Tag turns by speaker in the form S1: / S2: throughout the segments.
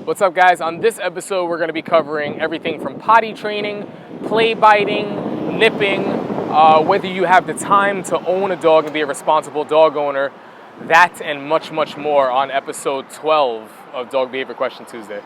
S1: What's up, guys? On this episode, we're going to be covering everything from potty training, play biting, nipping, whether you have the time to own a dog and be a responsible dog owner, that and much, much more on episode 12 of Dog Behavior Question Tuesday.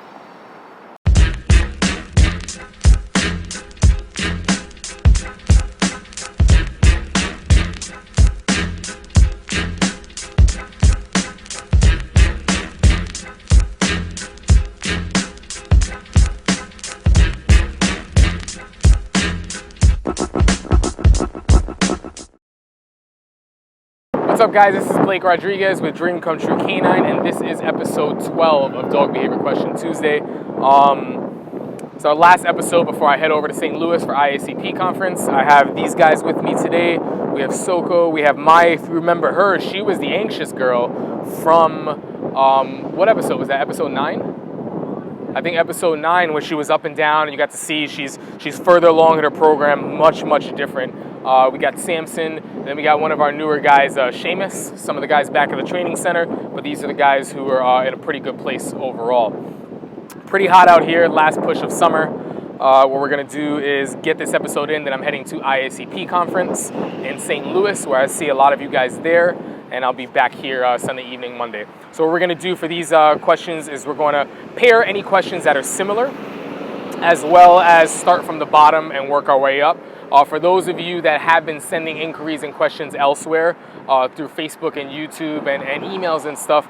S1: What's up, guys? This is Blake Rodriguez with Dream Come True Canine, and this is episode 12 of Dog Behavior Question Tuesday. It's our last episode before I head over to St. Louis for IACP conference. I have these guys with me today. We have Soko, we have Mai. If you remember her, she was the anxious girl from, what episode was that? Episode 9? I think episode 9, where she was up and down, and you got to see she's further along in her program, much different. We got Samson, and then we got one of our newer guys, Seamus, some of the guys back at the training center, but these are the guys who are in a pretty good place overall. Pretty hot out here, last push of summer. What we're going to do is get this episode in, then I'm heading to IACP conference in St. Louis, where I see a lot of you guys there, and I'll be back here Sunday evening, Monday. So what we're going to do for these questions is we're going to pair any questions that are similar, as well as start from the bottom and work our way up. For those of you that have been sending inquiries and questions elsewhere through Facebook and YouTube and emails and stuff,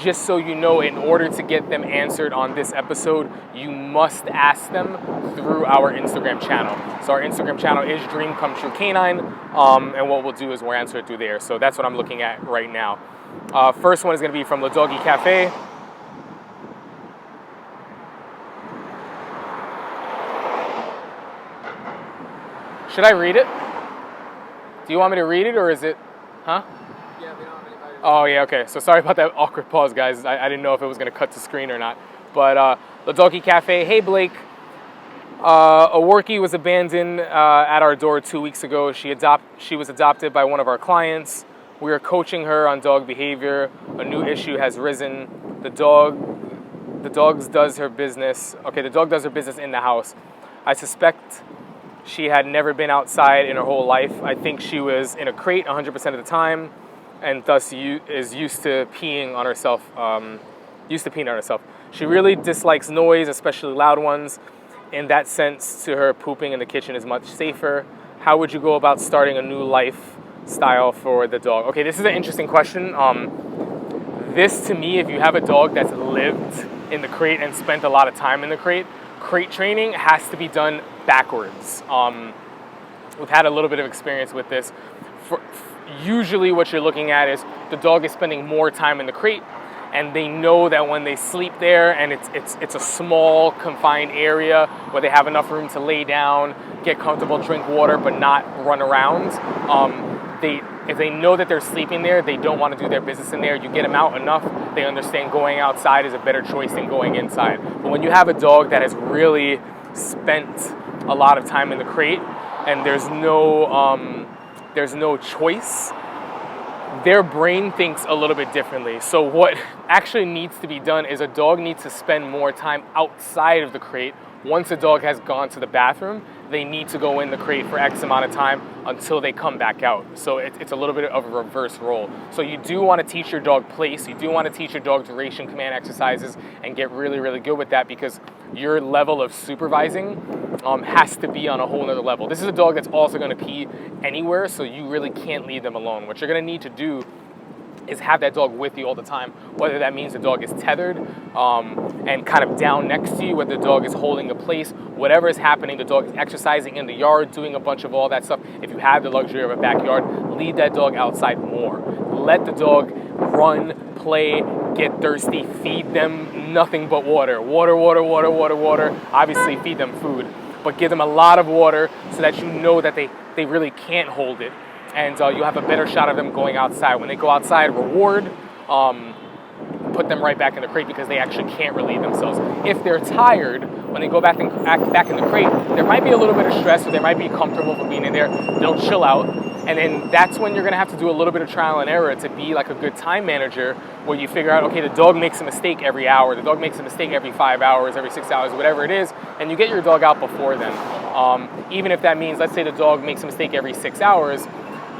S1: just so you know, in order to get them answered on this episode, you must ask them through our Instagram channel. So our Instagram channel is Dream Come True Canine, and what we'll do is we'll answer it through there. So that's what I'm looking at right now. First one is going to be from Le Doggy Cafe. Should I read it? Do you want me to read it, or is it, huh?
S2: Yeah, we don't have anybody.
S1: Oh, yeah, okay. So sorry about that awkward pause, guys. I didn't know if it was going to cut to screen or not. But Le Doggy Cafe, hey, Blake. A Workie was abandoned at our door 2 weeks ago. She was adopted by one of our clients. We are coaching her on dog behavior. A new issue has risen. The dog does her business. Okay, the dog does her business in the house. I suspect she had never been outside in her whole life. I think she was in a crate 100% of the time, and thus is used to peeing on herself. She really dislikes noise, especially loud ones. In that sense, to her, pooping in the kitchen is much safer. How would you go about starting a new lifestyle for the dog? Okay, this is an interesting question. This, to me, if you have a dog that's lived in the crate and spent a lot of time in the crate training has to be done backwards. We've had a little bit of experience with this. Usually what you're looking at is the dog is spending more time in the crate, and they know that when they sleep there, and it's a small confined area where they have enough room to lay down, get comfortable, drink water, but not run around. If they know that they're sleeping there, they don't want to do their business in there. You get them out enough, they understand going outside is a better choice than going inside. But when you have a dog that has really spent a lot of time in the crate and there's no choice, their brain thinks a little bit differently. So what actually needs to be done is a dog needs to spend more time outside of the crate. Once a dog has gone to the bathroom, they need to go in the crate for X amount of time until they come back out. So it's a little bit of a reverse role. So you do want to teach your dog place. You do want to teach your dog duration command exercises and get really good with that, because your level of supervising has to be on a whole nother level. This is a dog that's also going to pee anywhere, so you really can't leave them alone. What you're going to need to do is have that dog with you all the time, whether that means the dog is tethered and kind of down next to you, whether the dog is holding a place, whatever is happening, the dog is exercising in the yard, doing a bunch of all that stuff. If you have the luxury of a backyard, leave that dog outside more. Let the dog run, play, get thirsty, feed them nothing but water. Water. Obviously feed them food, but give them a lot of water so that you know that they really can't hold it. And you'll have a better shot of them going outside. When they go outside, reward put them right back in the crate because they actually can't relieve themselves. If they're tired, when they go back in the crate, there might be a little bit of stress, or they might be comfortable for being in there. They'll chill out, and then that's when you're gonna have to do a little bit of trial and error to be like a good time manager, where you figure out, okay, the dog makes a mistake every hour, the dog makes a mistake every 5 hours, every 6 hours, whatever it is, and you get your dog out before then. Even if that means, let's say the dog makes a mistake every 6 hours,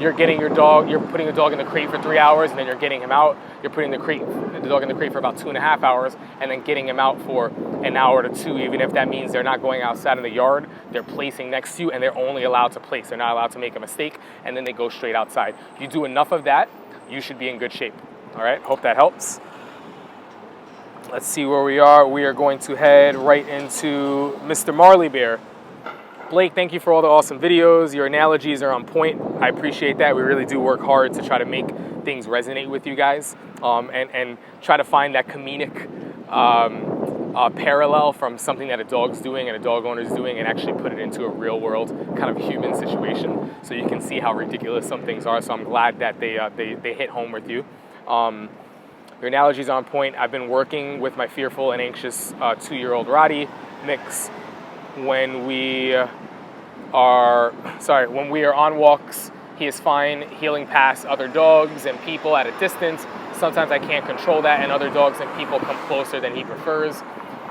S1: you're putting the dog in the crate for 3 hours, and then you're getting him out. You're putting the dog in the crate for about 2.5 hours, and then getting him out for an hour to 2, even if that means they're not going outside in the yard, they're placing next to you, and they're only allowed to place. They're not allowed to make a mistake, and then they go straight outside. You do enough of that, you should be in good shape. All right, hope that helps. Let's see where we are. We are going to head right into Mr. Marley Bear. Blake, thank you for all the awesome videos. Your analogies are on point. I appreciate that. We really do work hard to try to make things resonate with you guys, and try to find that comedic parallel from something that a dog's doing and a dog owner's doing, and actually put it into a real world kind of human situation, so you can see how ridiculous some things are. So I'm glad that they hit home with you. Your analogies are on point. I've been working with my fearful and anxious 2-year-old Roddy mix. When we are on walks, he is fine heeling past other dogs and people at a distance. Sometimes I can't control that, and other dogs and people come closer than he prefers.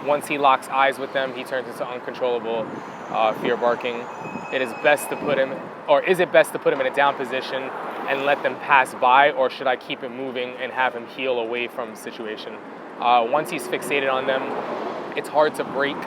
S1: Once he locks eyes with them, he turns into uncontrollable fear barking. Is it best to put him in a down position and let them pass by, or should I keep it moving and have him heel away from the situation? Once he's fixated on them, it's hard to break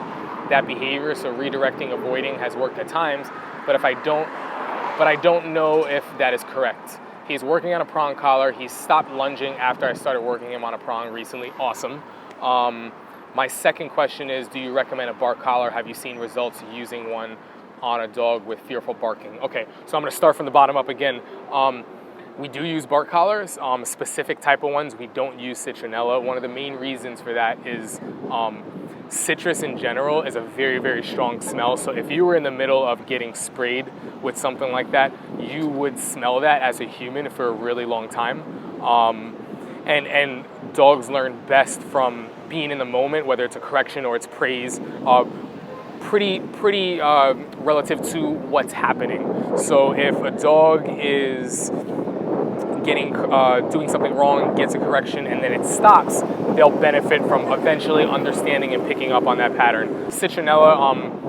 S1: that behavior, so redirecting, avoiding has worked at times, but I don't know if that is correct. He's working on a prong collar. He stopped lunging after I started working him on a prong recently. Awesome. My second question is, do you recommend a bark collar? Have you seen results using one on a dog with fearful barking? Okay, so I'm going to start from the bottom up again. We do use bark collars, specific type of ones. We don't use citronella. One of the main reasons for that is citrus in general is a very, very strong smell. So if you were in the middle of getting sprayed with something like that, you would smell that as a human for a really long time. And dogs learn best from being in the moment, whether it's a correction or it's praise, pretty relative to what's happening. So if a dog is doing something wrong, gets a correction, and then it stops, they'll benefit from eventually understanding and picking up on that pattern. Citronella,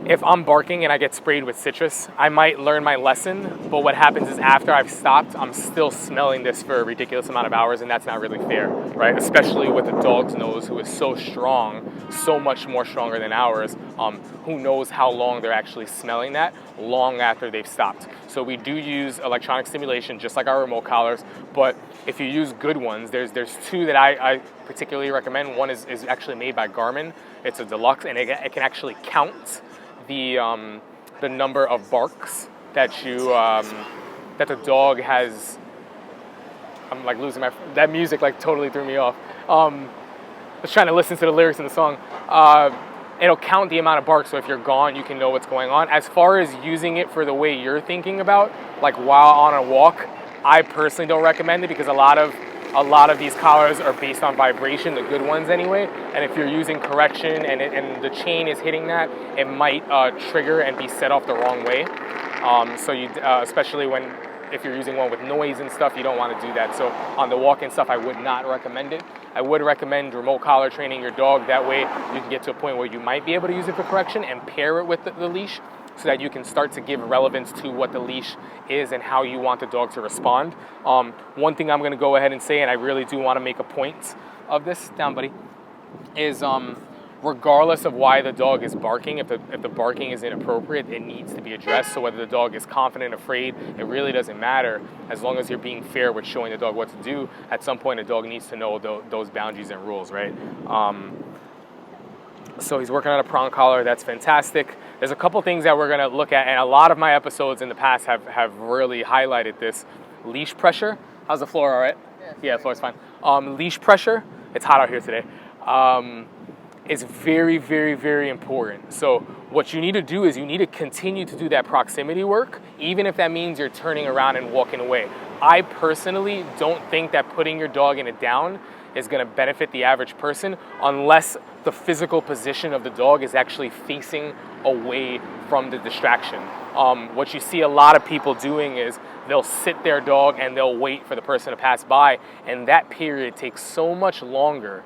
S1: if I'm barking and I get sprayed with citrus, I might learn my lesson, but what happens is after I've stopped, I'm still smelling this for a ridiculous amount of hours, and that's not really fair, right? Especially with a dog's nose, who is so strong, so much more stronger than ours. Who knows how long they're actually smelling that long after they've stopped. So we do use electronic stimulation, just like our remote collars, but if you use good ones, there's two that I particularly recommend. One is actually made by Garmin. It's a deluxe, and it can actually count the number of barks that that the dog has. I'm like losing that music like totally threw me off. I was trying to listen to the lyrics in the song. It'll count the amount of barks, so if you're gone, you can know what's going on. As far as using it for the way you're thinking about, like while on a walk, I personally don't recommend it, because a lot of these collars are based on vibration, the good ones anyway, and if you're using correction and the chain is hitting that, it might trigger and be set off the wrong way. So you, especially if you're using one with noise and stuff, you don't want to do that. So on the walk and stuff, I would not recommend it. I would recommend remote collar training your dog. That way you can get to a point where you might be able to use it for correction and pair it with the leash, so that you can start to give relevance to what the leash is and how you want the dog to respond. One thing I'm going to go ahead and say, and I really do want to make a point of this, down buddy, is regardless of why the dog is barking, if the barking is inappropriate, it needs to be addressed. So whether the dog is confident, afraid, it really doesn't matter, as long as you're being fair with showing the dog what to do. At some point, a dog needs to know those boundaries and rules, right? So he's working on a prong collar. That's fantastic. There's a couple things that we're going to look at, and a lot of my episodes in the past have really highlighted this. Leash pressure. How's the floor, all right? Yeah, the floor's fine. Leash pressure. It's hot out here today. Is very, very, very important. So what you need to do is you need to continue to do that proximity work, even if that means you're turning around and walking away. I personally don't think that putting your dog in a down is going to benefit the average person unless the physical position of the dog is actually facing away from the distraction. What you see a lot of people doing is they'll sit their dog and they'll wait for the person to pass by, and that period takes so much longer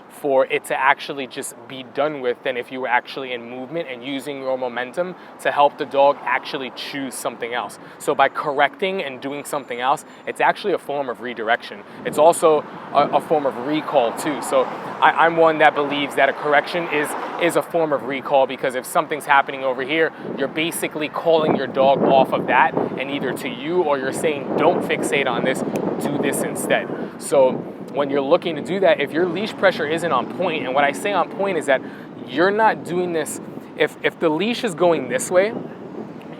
S1: for it to actually just be done with than if you were actually in movement and using your momentum to help the dog actually choose something else. So by correcting and doing something else, it's actually a form of redirection. It's also a form of recall too. So I'm one that believes that a correction is a form of recall, because if something's happening over here, you're basically calling your dog off of that, and either to you or you're saying, don't fixate on this, do this instead. So when you're looking to do that, if your leash pressure isn't on point, and what I say on point is that you're not doing this, if the leash is going this way,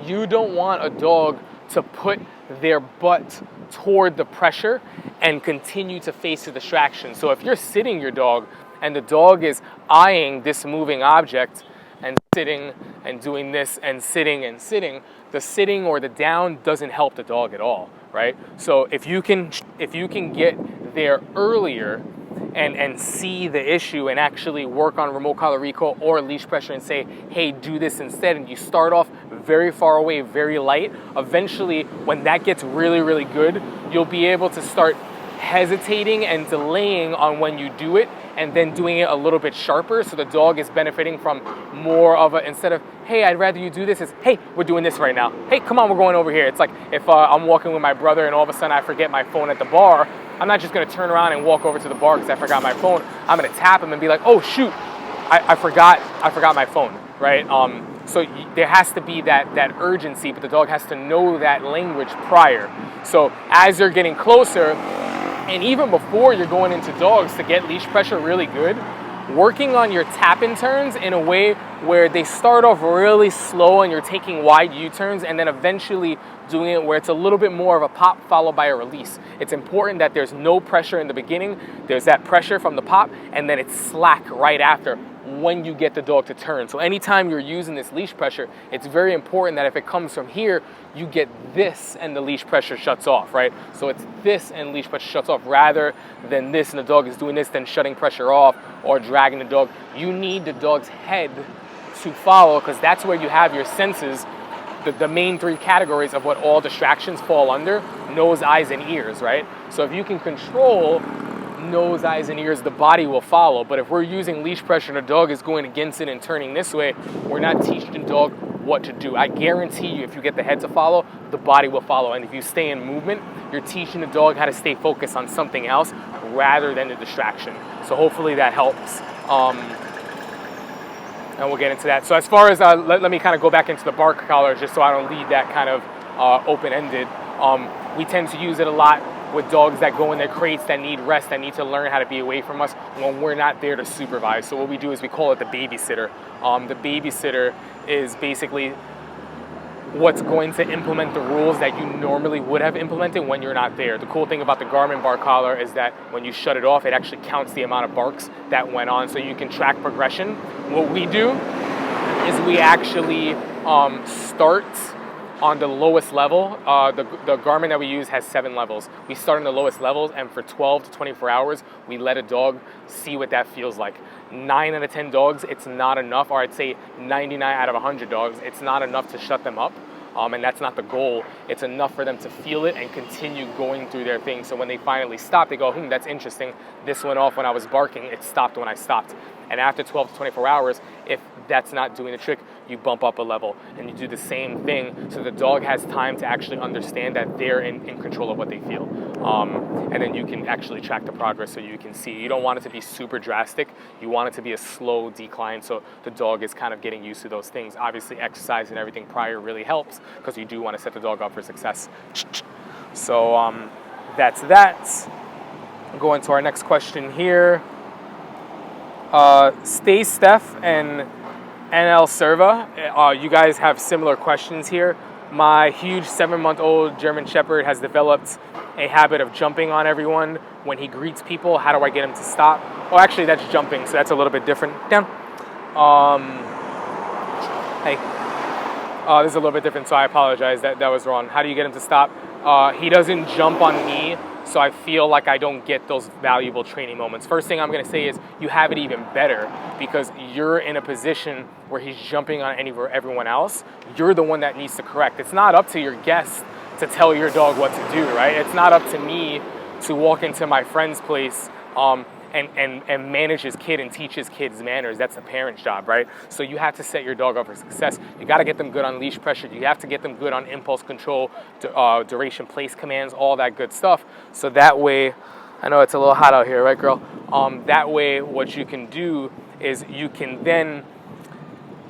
S1: you don't want a dog to put their butt toward the pressure and continue to face the distraction. So if you're sitting your dog and the dog is eyeing this moving object and sitting and doing this and sitting, the sitting or the down doesn't help the dog at all, right? So if you can get there earlier and see the issue and actually work on remote collar recall or leash pressure and say, hey, do this instead, and you start off very far away, very light, eventually when that gets really, really good, you'll be able to start hesitating and delaying on when you do it, and then doing it a little bit sharper, so the dog is benefiting from more of a, instead of, hey, I'd rather you do this, is, hey, we're doing this right now. Hey, come on, we're going over here. It's like if I'm walking with my brother and all of a sudden I forget my phone at the bar, I'm not just gonna turn around and walk over to the bar because I forgot my phone. I'm gonna tap him and be like, oh shoot, I forgot my phone, right? So there has to be that urgency, but the dog has to know that language prior. So as you're getting closer, and even before you're going into dogs, to get leash pressure really good, working on your tap-in turns in a way where they start off really slow and you're taking wide U-turns, and then eventually doing it where it's a little bit more of a pop followed by a release. It's important that there's no pressure in the beginning, there's that pressure from the pop, and then it's slack right after when you get the dog to turn. So anytime you're using this leash pressure, it's very important that if it comes from here, you get this and the leash pressure shuts off, right? So it's this and leash pressure shuts off rather than this and the dog is doing this, then shutting pressure off or dragging the dog. You need the dog's head to follow, because that's where you have your senses, the main three categories of what all distractions fall under: nose, eyes, and ears, right? So if you can control nose, eyes, and ears, the body will follow. But if we're using leash pressure and the dog is going against it and turning this way, we're not teaching the dog what to do. I guarantee you, if you get the head to follow, the body will follow. And if you stay in movement, you're teaching the dog how to stay focused on something else rather than the distraction. So hopefully that helps. And we'll get into that. So as far as, let me kind of go back into the bark collar just so I don't leave that kind of open-ended. We tend to use it a lot with dogs that go in their crates, that need rest, that need to learn how to be away from us when we're not there to supervise. So what we do is we call it the babysitter. The babysitter is basically what's going to implement the rules that you normally would have implemented when you're not there. The cool thing about the Garmin bark collar is that when you shut it off, it actually counts the amount of barks that went on, so you can track progression. What we do is we actually start on the lowest level. The Garmin that we use has 7 levels. We start on the lowest levels, and for 12 to 24 hours, we let a dog see what that feels like. 9 out of 10 dogs, it's not enough, or I'd say 99 out of 100 dogs, it's not enough to shut them up. And that's not the goal. It's enough for them to feel it and continue going through their thing. So when they finally stop, they go, that's interesting. This went off when I was barking. It stopped when I stopped. And after 12 to 24 hours, if that's not doing the trick, you bump up a level and you do the same thing so the dog has time to actually understand that they're in control of what they feel. And then you can actually track the progress so you can see. You don't want it to be super drastic. You want it to be a slow decline so the dog is kind of getting used to those things. Obviously, exercise and everything prior really helps because you do want to set the dog up for success. So that's that. Going to our next question here. Stay Steph and NL Serva, you guys have similar questions here. My huge 7-month-old German Shepherd has developed a habit of jumping on everyone when he greets people. How do I get him to stop? Oh, actually, that's jumping, so that's a little bit different. Down. Hey. This is a little bit different, so I apologize. That was wrong. How do you get him to stop? he doesn't jump on me, so I feel like I don't get those valuable training moments. First thing I'm going to say is you have it even better because you're in a position where he's jumping on everyone else. You're the one that needs to correct. It's not up to your guest to tell your dog what to do, right? It's not up to me to walk into my friend's place and manage his kid and teach his kids manners. That's the parent's job, right? So you have to set your dog up for success. You got to get them good on leash pressure. You have to get them good on impulse control, duration, place commands, all that good stuff. So that way, I know it's a little hot out here, right, girl? That way, what you can do is you can then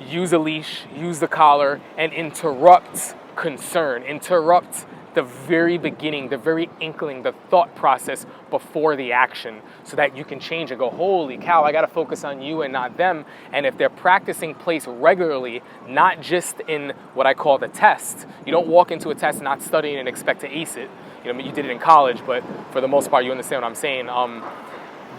S1: use a leash, use the collar, and interrupt concern, interrupt the very beginning, the very inkling, the thought process before the action, so that you can change and go, holy cow, I got to focus on you and not them. And if they're practicing place regularly, not just in what I call the test, you don't walk into a test not studying and expect to ace it. You know, you did it in college, but for the most part, you understand what I'm saying.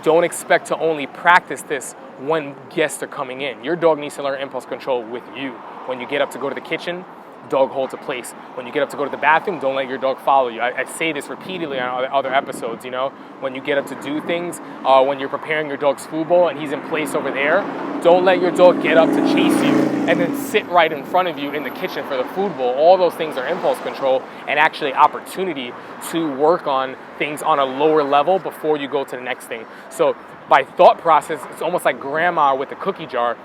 S1: Don't expect to only practice this when guests are coming in. Your dog needs to learn impulse control with you. When you get up to go to the kitchen, dog holds a place. When you get up to go to the bathroom, don't let your dog follow you. I say this repeatedly on other episodes, you know. When you get up to do things, when you're preparing your dog's food bowl and he's in place over there, don't let your dog get up to chase you and then sit right in front of you in the kitchen for the food bowl. All those things are impulse control and actually opportunity to work on things on a lower level before you go to the next thing. So by thought process, it's almost like grandma with the cookie jar.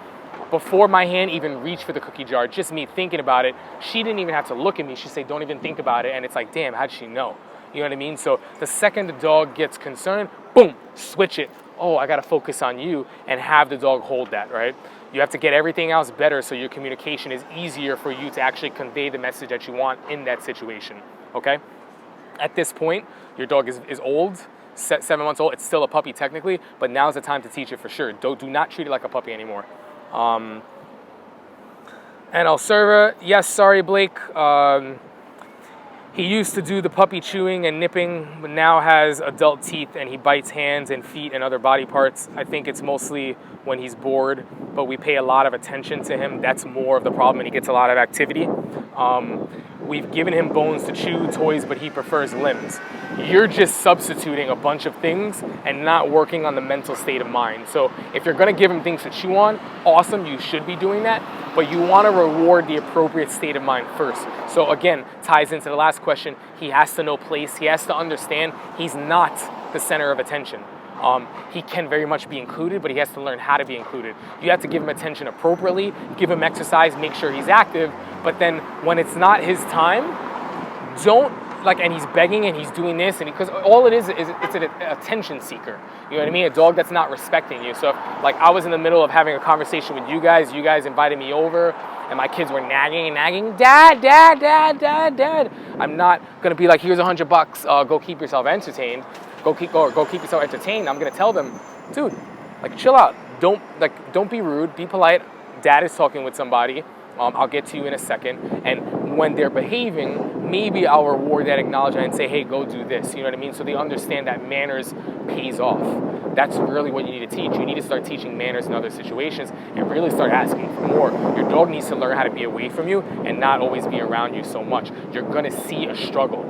S1: Before my hand even reached for the cookie jar, just me thinking about it, she didn't even have to look at me. She'd say, don't even think about it. And it's like, damn, how'd she know? You know what I mean? So the second the dog gets concerned, boom, switch it. Oh, I got to focus on you and have the dog hold that, right? You have to get everything else better so your communication is easier for you to actually convey the message that you want in that situation, okay? At this point, your dog is old, 7 months old. It's still a puppy technically, but now's the time to teach it for sure. Do not treat it like a puppy anymore. And El Serva, yes, sorry, Blake. He used to do the puppy chewing and nipping, but now has adult teeth and he bites hands and feet and other body parts. I think it's mostly when he's bored, but we pay a lot of attention to him. That's more of the problem, and he gets a lot of activity. We've given him bones to chew, toys, but he prefers limbs. You're just substituting a bunch of things and not working on the mental state of mind. So if you're gonna give him things to chew on, awesome, you should be doing that, but you wanna reward the appropriate state of mind first. So again, ties into the last question, he has to know place, he has to understand he's not the center of attention. He can very much be included, but he has to learn how to be included. You have to give him attention appropriately, give him exercise, make sure he's active, but then when it's not his time, and he's begging and he's doing this, and because all it is it's an attention seeker. You know what I mean? A dog that's not respecting you. So if, like, I was in the middle of having a conversation with you guys invited me over, and my kids were nagging, dad, I'm not gonna be like, here's $100, go keep yourself entertained. Go keep yourself entertained. I'm gonna tell them, dude, like, chill out. Don't be rude. Be polite. Dad is talking with somebody. I'll get to you in a second. And when they're behaving, maybe I'll reward that acknowledgement and say, hey, go do this. You know what I mean? So they understand that manners pays off. That's really what you need to teach. You need to start teaching manners in other situations and really start asking for more. Your dog needs to learn how to be away from you and not always be around you so much. You're gonna see a struggle.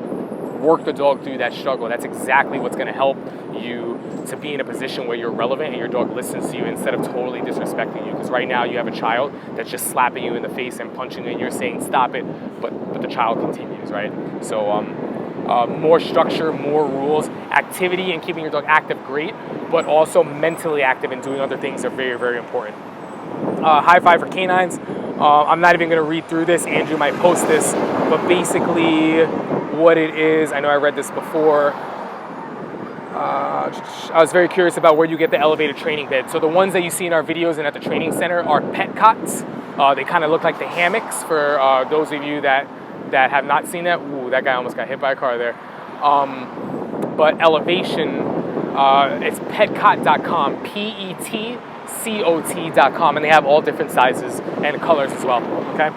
S1: Work the dog through that struggle. That's exactly what's going to help you to be in a position where you're relevant and your dog listens to you instead of totally disrespecting you. Because right now you have a child that's just slapping you in the face and punching you and you're saying stop it, but the child continues, right? So more structure, more rules, activity and keeping your dog active, great, but also mentally active and doing other things are very, very important. High five for canines. I'm not even going to read through this. Andrew might post this, but basically what it is, I know I read this before. I was very curious about where you get the elevated training bed. So the ones that you see in our videos and at the training center are pet cots. They kind of look like the hammocks for those of you that have not seen that. Ooh, that guy almost got hit by a car there. But elevation, it's petcot.com, petcot.com, and they have all different sizes and colors as well, okay?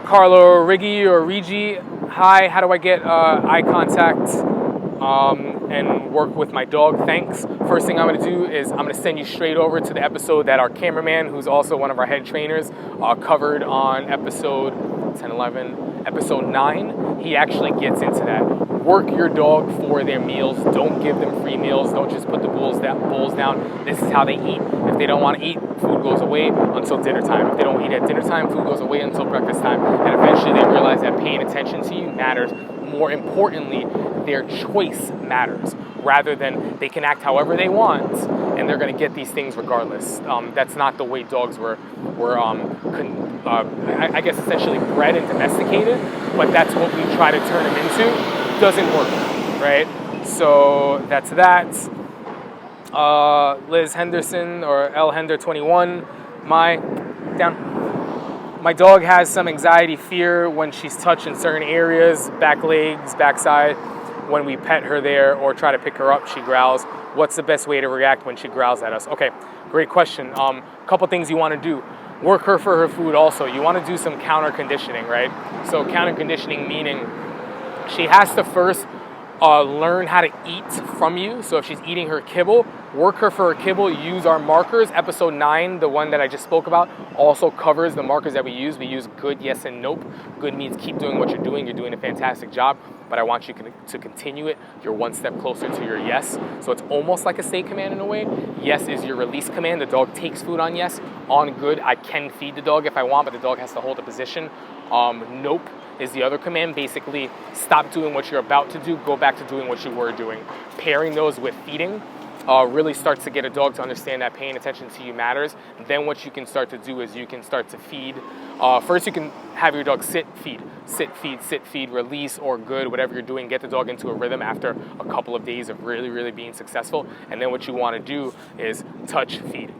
S1: Carlo Riggi or Rigi, hi, how do I get eye contact? and work with my dog, thanks. First thing I'm going to do is I'm going to send you straight over to the episode that our cameraman, who's also one of our head trainers, covered on episode 10, 11, episode 9. He actually gets into that. Work your dog for their meals. Don't give them free meals. Don't just put the bowls down. This is how they eat. If they don't want to eat, food goes away until dinner time. If they don't eat at dinner time, food goes away until breakfast time. And eventually they realize that paying attention to you matters. More importantly, their choice matters, rather than they can act however they want and they're going to get these things regardless. That's not the way dogs were I guess essentially bred and domesticated, but that's what we try to turn them into. Doesn't work, right? So that's that. Liz Henderson, or L Hender 21, my dog has some anxiety, fear when she's touched in certain areas, back legs, backside. When we pet her there or try to pick her up, she growls. What's the best way to react when she growls at us? Okay, great question. Couple things you want to do. Work her for her food also. You want to do some counter conditioning, right? So counter conditioning meaning she has to first learn how to eat from you. So if she's eating her kibble, work her for her kibble. Use our markers. Episode 9, the one that I just spoke about, also covers the markers that we use. We use good, yes, and nope. Good means keep doing what you're doing. You're doing a fantastic job, but I want you to continue it. You're one step closer to your yes. So it's almost like a stay command in a way. Yes is your release command. The dog takes food on yes. On good, I can feed the dog if I want, but the dog has to hold a position. Nope is the other command. Basically, stop doing what you're about to do, go back to doing what you were doing. Pairing those with feeding really starts to get a dog to understand that paying attention to you matters. Then what you can start to do is you can start to feed. First, you can have your dog sit, feed, release, or good, whatever you're doing. Get the dog into a rhythm after a couple of days of really, really being successful. And then what you want to do is touch, feed.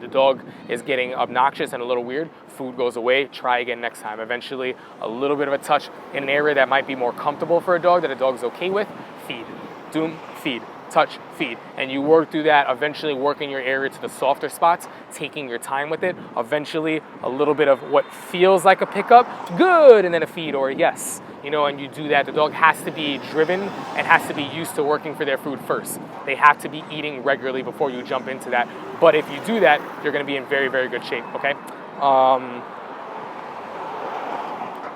S1: The dog is getting obnoxious and a little weird. Food goes away. Try again next time. Eventually, a little bit of a touch in an area that might be more comfortable for a dog, that a dog's okay with. Feed. Doom, feed. Touch, feed, and you work through that, eventually working your area to the softer spots, taking your time with it, eventually a little bit of what feels like a pickup, good, and then a feed or a yes, and you do that. The dog has to be driven and has to be used to working for their food first. They have to be eating regularly before you jump into that, but if you do that, you're going to be in very, very good shape, okay?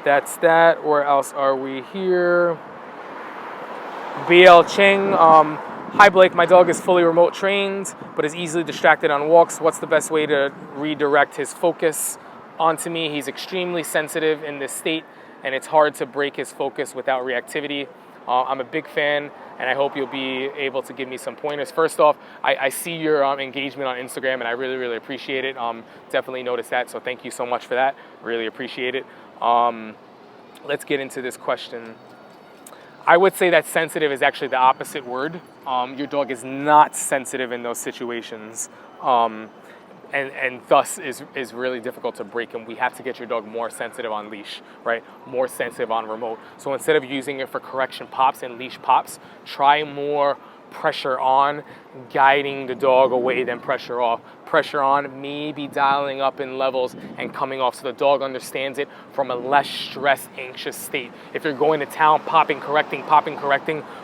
S1: That's that. Where else are we here? BL Cheng, hi Blake, my dog is fully remote trained, but is easily distracted on walks. What's the best way to redirect his focus onto me? He's extremely sensitive in this state, and it's hard to break his focus without reactivity. I'm a big fan, and I hope you'll be able to give me some pointers. First off, I see your engagement on Instagram, and I really, really appreciate it. Definitely noticed that, so thank you so much for that. Really appreciate it. Let's get into this question. I would say that sensitive is actually the opposite word. Your dog is not sensitive in those situations, and thus is really difficult to break, and we have to get your dog more sensitive on leash, right? More sensitive on remote. So instead of using it for correction pops and leash pops, try more pressure on, guiding the dog away than pressure off. Pressure on, maybe dialing up in levels and coming off so the dog understands it from a less stressed, anxious state. If you're going to town, popping, correcting,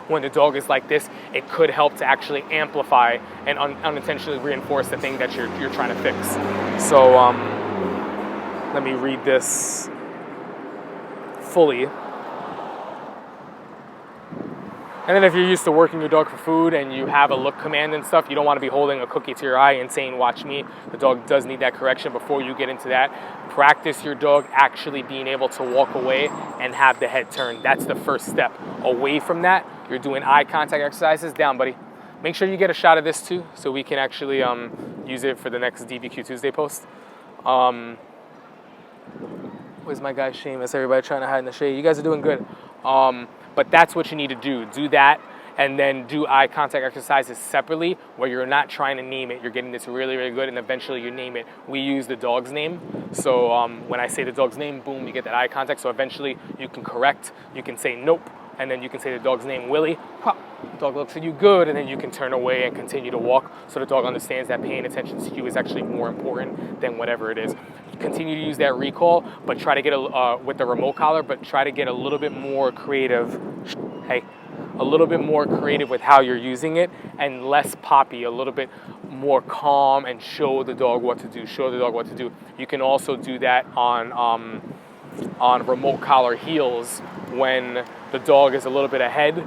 S1: when the dog is like this, it could help to actually amplify and unintentionally reinforce the thing that you're trying to fix. So let me read this fully. And then if you're used to working your dog for food and you have a look command and stuff, you don't want to be holding a cookie to your eye and saying, watch me. The dog does need that correction. Before you get into that, practice your dog actually being able to walk away and have the head turned. That's the first step. Away from that, you're doing eye contact exercises. Down, buddy. Make sure you get a shot of this too, so we can actually use it for the next DBQ Tuesday post. Where's my guy Seamus? Everybody trying to hide in the shade. You guys are doing good. But that's what you need to do. Do that, and then do eye contact exercises separately where you're not trying to name it. You're getting this really, really good, and eventually you name it. We use the dog's name. So when I say the dog's name, boom, you get that eye contact. So eventually you can correct. You can say nope, and then you can say the dog's name, Willie. Pop. The dog looks at you good, and then you can turn away and continue to walk so the dog understands that paying attention to you is actually more important than whatever it is. Continue to use that recall, but try to get with the remote collar, but try to get a little bit more creative. Hey, a little bit more creative with how you're using it and less poppy, a little bit more calm and show the dog what to do, You can also do that on remote collar heels when the dog is a little bit ahead.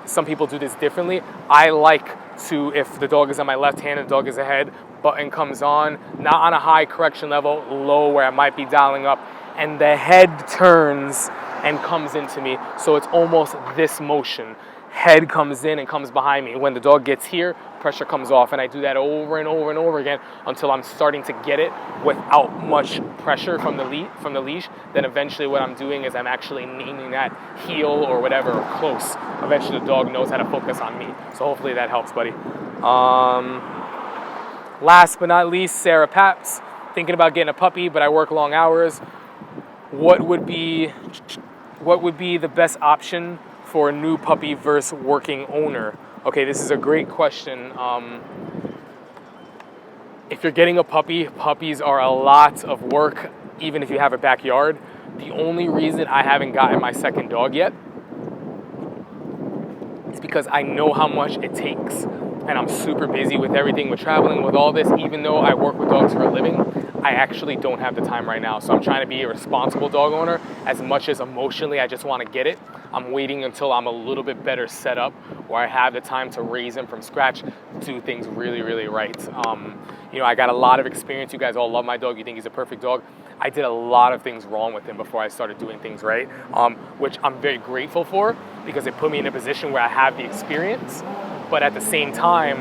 S1: Some people do this differently. I like to, if the dog is on my left hand and the dog is ahead, button comes on, not on a high correction level, low where I might be dialing up, and the head turns and comes into me. So it's almost this motion. Head comes in and comes behind me. When the dog gets here, pressure comes off, and I do that over and over and over again until I'm starting to get it without much pressure from the leash. Then eventually what I'm doing is I'm actually naming that heel or whatever close. Eventually the dog knows how to focus on me. So hopefully that helps, buddy. Last but not least, Sarah Paps, thinking about getting a puppy, but I work long hours. What would be the best option for a new puppy versus working owner? Okay, this is a great question. If you're getting a puppy, puppies are a lot of work, even if you have a backyard. The only reason I haven't gotten my second dog yet is because I know how much it takes. And I'm super busy with everything, with traveling, with all this. Even though I work with dogs for a living, I actually don't have the time right now. So I'm trying to be a responsible dog owner. As much as emotionally I just want to get it, I'm waiting until I'm a little bit better set up where I have the time to raise him from scratch, do things really, really right. I got a lot of experience. You guys all love my dog. You think he's a perfect dog. I did a lot of things wrong with him before I started doing things right, which I'm very grateful for because it put me in a position where I have the experience. But at the same time,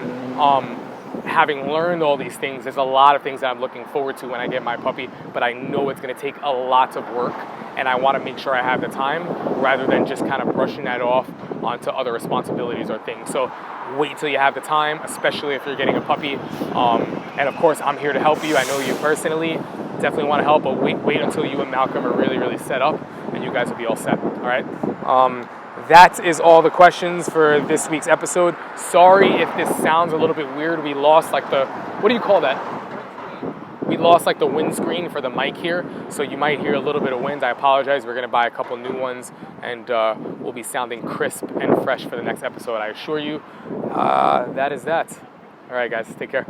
S1: having learned all these things, there's a lot of things that I'm looking forward to when I get my puppy, but I know it's going to take a lot of work, and I want to make sure I have the time rather than just kind of brushing that off onto other responsibilities or things. So wait till you have the time, especially if you're getting a puppy. And of course, I'm here to help you. I know you personally. Definitely want to help, but wait until you and Malcolm are really, really set up, and you guys will be all set, all right? That is all the questions for this week's episode. Sorry if this sounds a little bit weird. We lost what do you call that? We lost the windscreen for the mic here, so you might hear a little bit of wind. I apologize. We're going to buy a couple new ones, and we'll be sounding crisp and fresh for the next episode, I assure you. That is that. All right, guys, take care.